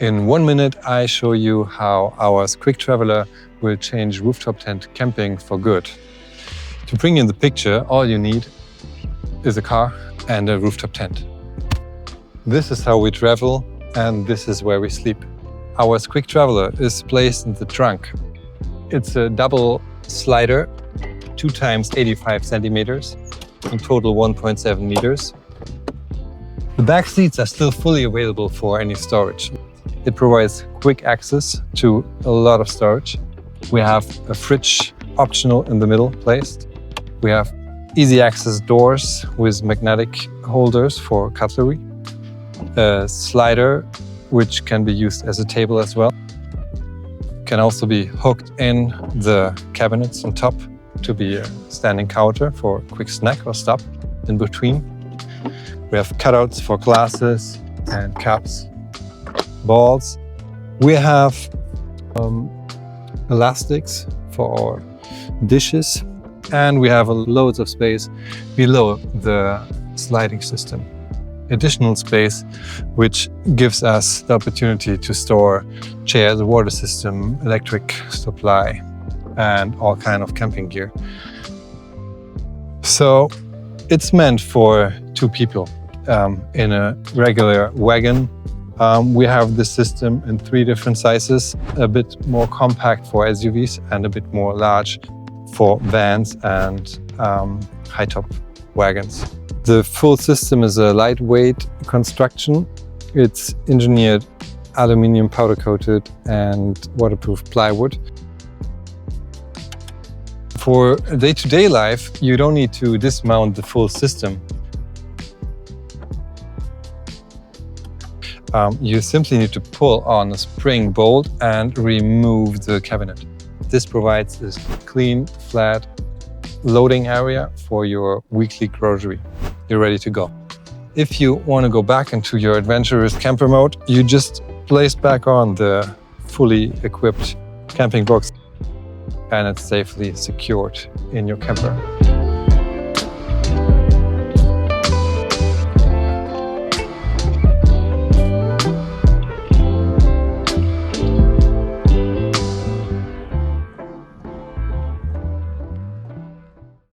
In 1 minute, I show you how our squiq-Traveler will change rooftop tent camping for good. To bring in the picture, all you need is a car and a rooftop tent. This is how we travel, and this is where we sleep. Our squiq-Traveler is placed in the trunk. It's a double slider, 2 times 85 centimeters, in total 1.7 meters. The back seats are still fully available for any storage. It provides quick access to a lot of storage. We have a fridge optional in the middle placed. We have easy access doors with magnetic holders for cutlery. A slider, which can be used as a table as well. Can also be hooked in the cabinets on top to be a standing counter for a quick snack or stop in between. We have cutouts for glasses and cups, balls. We have elastics for our dishes, and we have loads of space below the sliding system. Additional space which gives us the opportunity to store chairs, water system, electric supply, and all kind of camping gear. So it's meant for 2 people. In a regular wagon, we have this system in 3 different sizes, a bit more compact for SUVs and a bit more large for vans and high-top wagons. The full system is a lightweight construction. It's engineered aluminum powder-coated and waterproof plywood. For day-to-day life, you don't need to dismount the full system. You simply need to pull on a spring bolt and remove the cabinet. This provides this clean, flat loading area for your weekly grocery. You're ready to go. If you want to go back into your adventurous camper mode, you just place back on the fully equipped Campingbox and it's safely secured in your camper.